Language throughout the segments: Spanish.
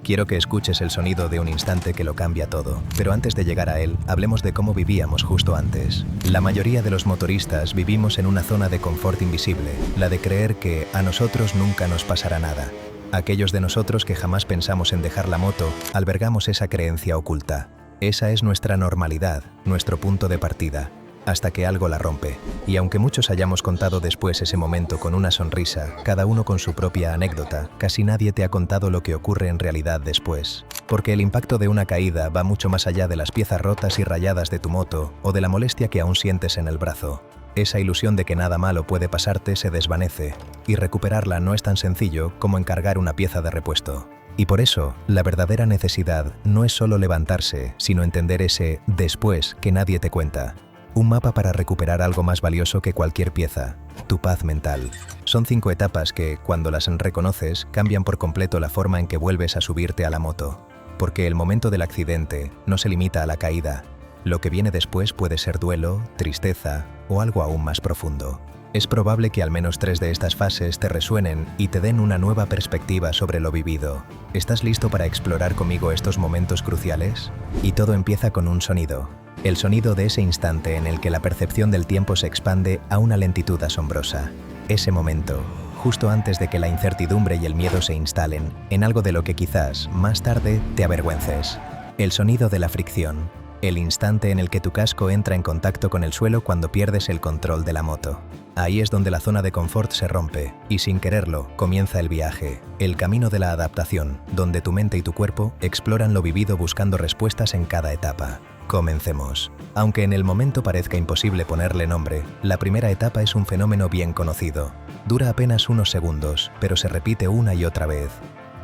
Quiero que escuches el sonido de un instante que lo cambia todo, pero antes de llegar a él, hablemos de cómo vivíamos justo antes. La mayoría de los motoristas vivimos en una zona de confort invisible, la de creer que a nosotros nunca nos pasará nada. Aquellos de nosotros que jamás pensamos en dejar la moto, albergamos esa creencia oculta. Esa es nuestra normalidad, nuestro punto de partida, hasta que algo la rompe. Y aunque muchos hayamos contado después ese momento con una sonrisa, cada uno con su propia anécdota, casi nadie te ha contado lo que ocurre en realidad después. Porque el impacto de una caída va mucho más allá de las piezas rotas y rayadas de tu moto o de la molestia que aún sientes en el brazo. Esa ilusión de que nada malo puede pasarte se desvanece, y recuperarla no es tan sencillo como encargar una pieza de repuesto. Y por eso, la verdadera necesidad no es solo levantarse, sino entender ese después que nadie te cuenta. Un mapa para recuperar algo más valioso que cualquier pieza, tu paz mental. Son 5 etapas que, cuando las reconoces, cambian por completo la forma en que vuelves a subirte a la moto. Porque el momento del accidente no se limita a la caída. Lo que viene después puede ser duelo, tristeza o algo aún más profundo. Es probable que al menos 3 de estas fases te resuenen y te den una nueva perspectiva sobre lo vivido. ¿Estás listo para explorar conmigo estos momentos cruciales? Y todo empieza con un sonido. El sonido de ese instante en el que la percepción del tiempo se expande a una lentitud asombrosa. Ese momento, justo antes de que la incertidumbre y el miedo se instalen en algo de lo que quizás, más tarde, te avergüences. El sonido de la fricción. El instante en el que tu casco entra en contacto con el suelo cuando pierdes el control de la moto. Ahí es donde la zona de confort se rompe, y sin quererlo, comienza el viaje, el camino de la adaptación, donde tu mente y tu cuerpo exploran lo vivido buscando respuestas en cada etapa. Comencemos. Aunque en el momento parezca imposible ponerle nombre, la primera etapa es un fenómeno bien conocido. Dura apenas unos segundos, pero se repite una y otra vez.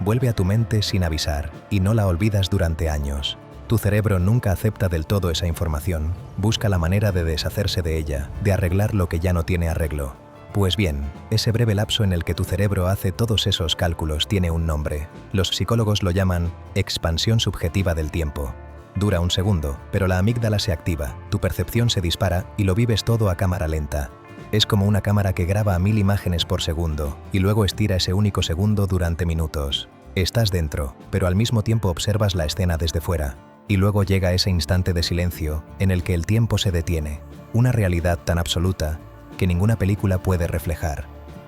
Vuelve a tu mente sin avisar, y no la olvidas durante años. Tu cerebro nunca acepta del todo esa información, busca la manera de deshacerse de ella, de arreglar lo que ya no tiene arreglo. Pues bien, ese breve lapso en el que tu cerebro hace todos esos cálculos tiene un nombre. Los psicólogos lo llaman expansión subjetiva del tiempo. Dura un segundo, pero la amígdala se activa, tu percepción se dispara y lo vives todo a cámara lenta. Es como una cámara que graba a 1000 imágenes por segundo y luego estira ese único segundo durante minutos. Estás dentro, pero al mismo tiempo observas la escena desde fuera. Y luego llega ese instante de silencio en el que el tiempo se detiene, una realidad tan absoluta que ninguna película puede reflejar.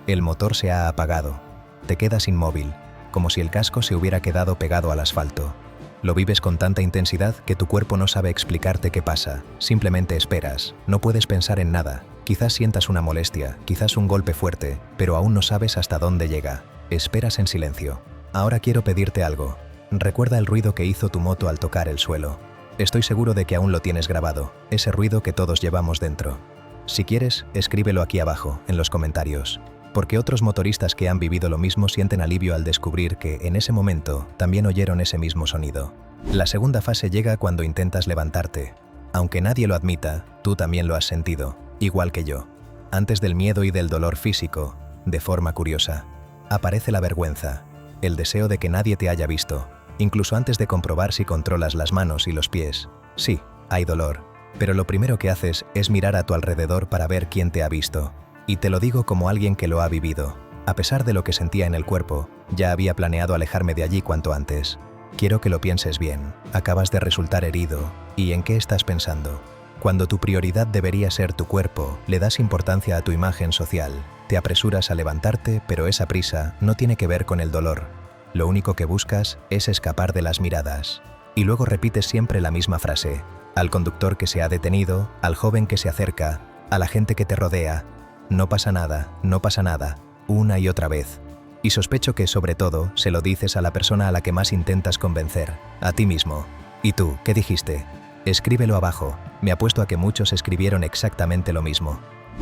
El motor se ha apagado, te quedas inmóvil, como si el casco se hubiera quedado pegado al asfalto. Lo vives con tanta intensidad que tu cuerpo no sabe explicarte qué pasa, simplemente esperas, no puedes pensar en nada, quizás sientas una molestia, quizás un golpe fuerte, pero aún no sabes hasta dónde llega. Esperas en silencio. Ahora quiero pedirte algo. Recuerda el ruido que hizo tu moto al tocar el suelo. Estoy seguro de que aún lo tienes grabado, ese ruido que todos llevamos dentro. Si quieres, escríbelo aquí abajo, en los comentarios, porque otros motoristas que han vivido lo mismo sienten alivio al descubrir que, en ese momento, también oyeron ese mismo sonido. La segunda fase llega cuando intentas levantarte. Aunque nadie lo admita, tú también lo has sentido, igual que yo. Antes del miedo y del dolor físico, de forma curiosa, aparece la vergüenza, el deseo de que nadie te haya visto. Incluso antes de comprobar si controlas las manos y los pies. Sí, hay dolor, pero lo primero que haces es mirar a tu alrededor para ver quién te ha visto. Y te lo digo como alguien que lo ha vivido. A pesar de lo que sentía en el cuerpo, ya había planeado alejarme de allí cuanto antes. Quiero que lo pienses bien. Acabas de resultar herido. ¿Y en qué estás pensando? Cuando tu prioridad debería ser tu cuerpo, le das importancia a tu imagen social. Te apresuras a levantarte, pero esa prisa no tiene que ver con el dolor. Lo único que buscas es escapar de las miradas. Y luego repites siempre la misma frase. Al conductor que se ha detenido, al joven que se acerca, a la gente que te rodea. No pasa nada, no pasa nada, una y otra vez. Y sospecho que, sobre todo, se lo dices a la persona a la que más intentas convencer, a ti mismo. ¿Y tú, qué dijiste? Escríbelo abajo. Me apuesto a que muchos escribieron exactamente lo mismo.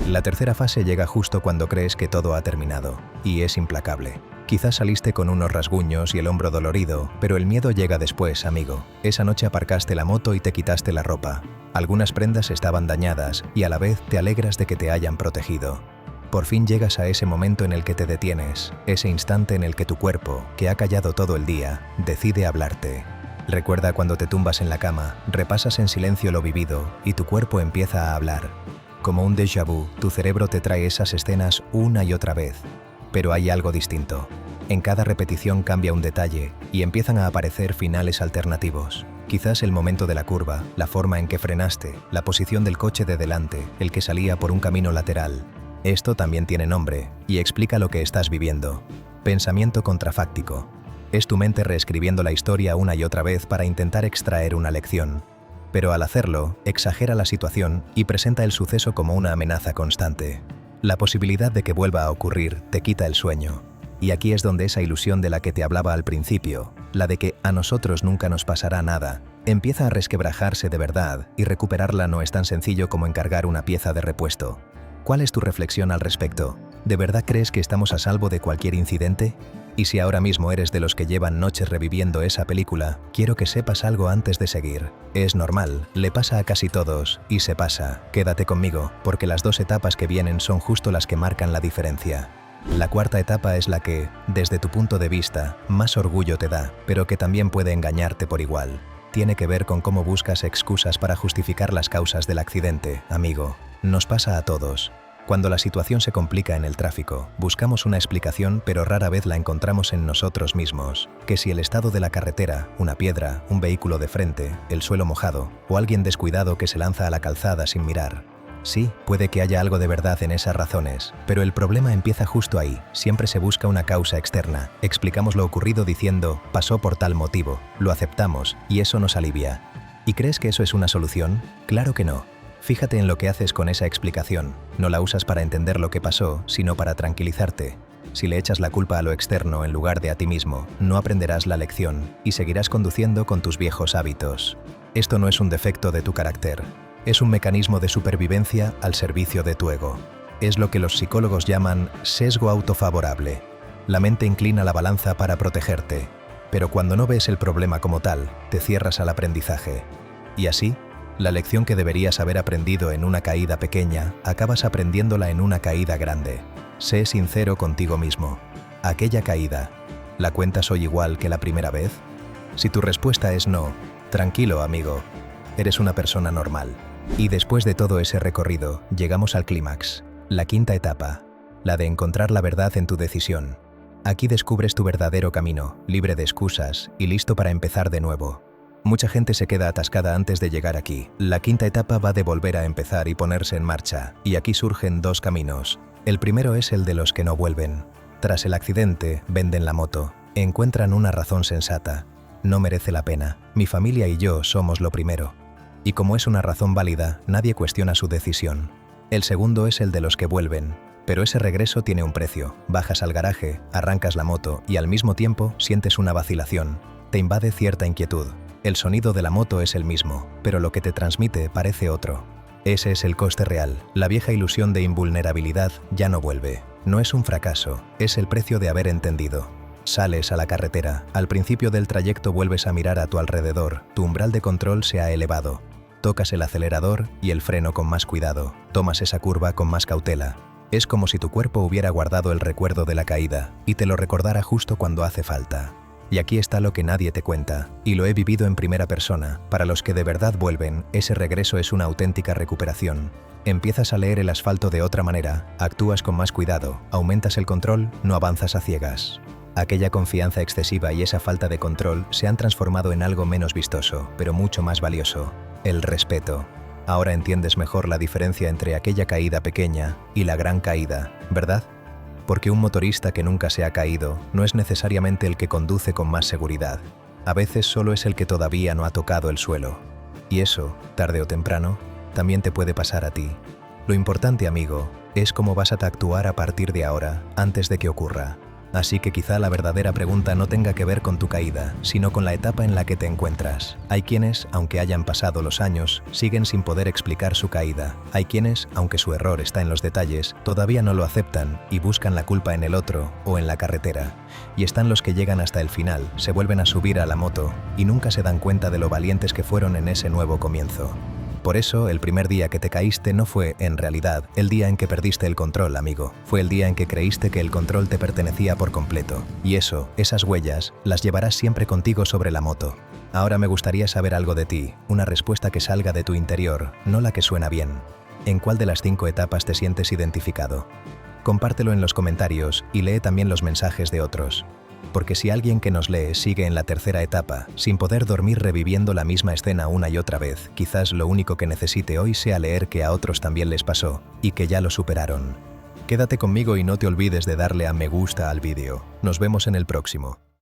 La tercera fase llega justo cuando crees que todo ha terminado, y es implacable. Quizás saliste con unos rasguños y el hombro dolorido, pero el miedo llega después, amigo. Esa noche aparcaste la moto y te quitaste la ropa. Algunas prendas estaban dañadas y a la vez te alegras de que te hayan protegido. Por fin llegas a ese momento en el que te detienes, ese instante en el que tu cuerpo, que ha callado todo el día, decide hablarte. Recuerda cuando te tumbas en la cama, repasas en silencio lo vivido y tu cuerpo empieza a hablar. Como un déjà vu, tu cerebro te trae esas escenas una y otra vez. Pero hay algo distinto. En cada repetición cambia un detalle y empiezan a aparecer finales alternativos. Quizás el momento de la curva, la forma en que frenaste, la posición del coche de delante, el que salía por un camino lateral. Esto también tiene nombre y explica lo que estás viviendo. Pensamiento contrafáctico. Es tu mente reescribiendo la historia una y otra vez para intentar extraer una lección. Pero al hacerlo, exagera la situación y presenta el suceso como una amenaza constante. La posibilidad de que vuelva a ocurrir te quita el sueño. Y aquí es donde esa ilusión de la que te hablaba al principio, la de que a nosotros nunca nos pasará nada, empieza a resquebrajarse de verdad y recuperarla no es tan sencillo como encargar una pieza de repuesto. ¿Cuál es tu reflexión al respecto? ¿De verdad crees que estamos a salvo de cualquier incidente? Y si ahora mismo eres de los que llevan noches reviviendo esa película, quiero que sepas algo antes de seguir. Es normal, le pasa a casi todos, y se pasa. Quédate conmigo, porque las 2 etapas que vienen son justo las que marcan la diferencia. La cuarta etapa es la que, desde tu punto de vista, más orgullo te da, pero que también puede engañarte por igual. Tiene que ver con cómo buscas excusas para justificar las causas del accidente, amigo. Nos pasa a todos. Cuando la situación se complica en el tráfico, buscamos una explicación pero rara vez la encontramos en nosotros mismos. Que si el estado de la carretera, una piedra, un vehículo de frente, el suelo mojado, o alguien descuidado que se lanza a la calzada sin mirar. Sí, puede que haya algo de verdad en esas razones, pero el problema empieza justo ahí. Siempre se busca una causa externa. Explicamos lo ocurrido diciendo, pasó por tal motivo, lo aceptamos, y eso nos alivia. ¿Y crees que eso es una solución? Claro que no. Fíjate en lo que haces con esa explicación. No la usas para entender lo que pasó, sino para tranquilizarte. Si le echas la culpa a lo externo en lugar de a ti mismo, no aprenderás la lección y seguirás conduciendo con tus viejos hábitos. Esto no es un defecto de tu carácter. Es un mecanismo de supervivencia al servicio de tu ego. Es lo que los psicólogos llaman sesgo autofavorable. La mente inclina la balanza para protegerte, pero cuando no ves el problema como tal, te cierras al aprendizaje. Y así, la lección que deberías haber aprendido en una caída pequeña, acabas aprendiéndola en una caída grande. Sé sincero contigo mismo. Aquella caída, ¿la cuentas hoy igual que la primera vez? Si tu respuesta es no, tranquilo, amigo. Eres una persona normal. Y después de todo ese recorrido, llegamos al clímax, la quinta etapa, la de encontrar la verdad en tu decisión. Aquí descubres tu verdadero camino, libre de excusas y listo para empezar de nuevo. Mucha gente se queda atascada antes de llegar aquí. La quinta etapa va de volver a empezar y ponerse en marcha, y aquí surgen 2 caminos. El primero es el de los que no vuelven. Tras el accidente, venden la moto. Encuentran una razón sensata. No merece la pena. Mi familia y yo somos lo primero. Y como es una razón válida, nadie cuestiona su decisión. El segundo es el de los que vuelven. Pero ese regreso tiene un precio. Bajas al garaje, arrancas la moto y al mismo tiempo sientes una vacilación. Te invade cierta inquietud. El sonido de la moto es el mismo, pero lo que te transmite parece otro. Ese es el coste real. La vieja ilusión de invulnerabilidad ya no vuelve. No es un fracaso, es el precio de haber entendido. Sales a la carretera. Al principio del trayecto vuelves a mirar a tu alrededor. Tu umbral de control se ha elevado. Tocas el acelerador y el freno con más cuidado. Tomas esa curva con más cautela. Es como si tu cuerpo hubiera guardado el recuerdo de la caída y te lo recordara justo cuando hace falta. Y aquí está lo que nadie te cuenta, y lo he vivido en primera persona. Para los que de verdad vuelven, ese regreso es una auténtica recuperación. Empiezas a leer el asfalto de otra manera, actúas con más cuidado, aumentas el control, no avanzas a ciegas. Aquella confianza excesiva y esa falta de control se han transformado en algo menos vistoso, pero mucho más valioso: el respeto. Ahora entiendes mejor la diferencia entre aquella caída pequeña y la gran caída, ¿verdad? Porque un motorista que nunca se ha caído no es necesariamente el que conduce con más seguridad. A veces solo es el que todavía no ha tocado el suelo. Y eso, tarde o temprano, también te puede pasar a ti. Lo importante, amigo, es cómo vas a actuar a partir de ahora, antes de que ocurra. Así que quizá la verdadera pregunta no tenga que ver con tu caída, sino con la etapa en la que te encuentras. Hay quienes, aunque hayan pasado los años, siguen sin poder explicar su caída. Hay quienes, aunque su error está en los detalles, todavía no lo aceptan y buscan la culpa en el otro o en la carretera. Y están los que llegan hasta el final, se vuelven a subir a la moto y nunca se dan cuenta de lo valientes que fueron en ese nuevo comienzo. Por eso, el primer día que te caíste no fue, en realidad, el día en que perdiste el control, amigo. Fue el día en que creíste que el control te pertenecía por completo. Y eso, esas huellas, las llevarás siempre contigo sobre la moto. Ahora me gustaría saber algo de ti, una respuesta que salga de tu interior, no la que suena bien. ¿En cuál de las 5 etapas te sientes identificado? Compártelo en los comentarios y lee también los mensajes de otros. Porque si alguien que nos lee sigue en la tercera etapa, sin poder dormir reviviendo la misma escena una y otra vez, quizás lo único que necesite hoy sea leer que a otros también les pasó, y que ya lo superaron. Quédate conmigo y no te olvides de darle a me gusta al vídeo. Nos vemos en el próximo.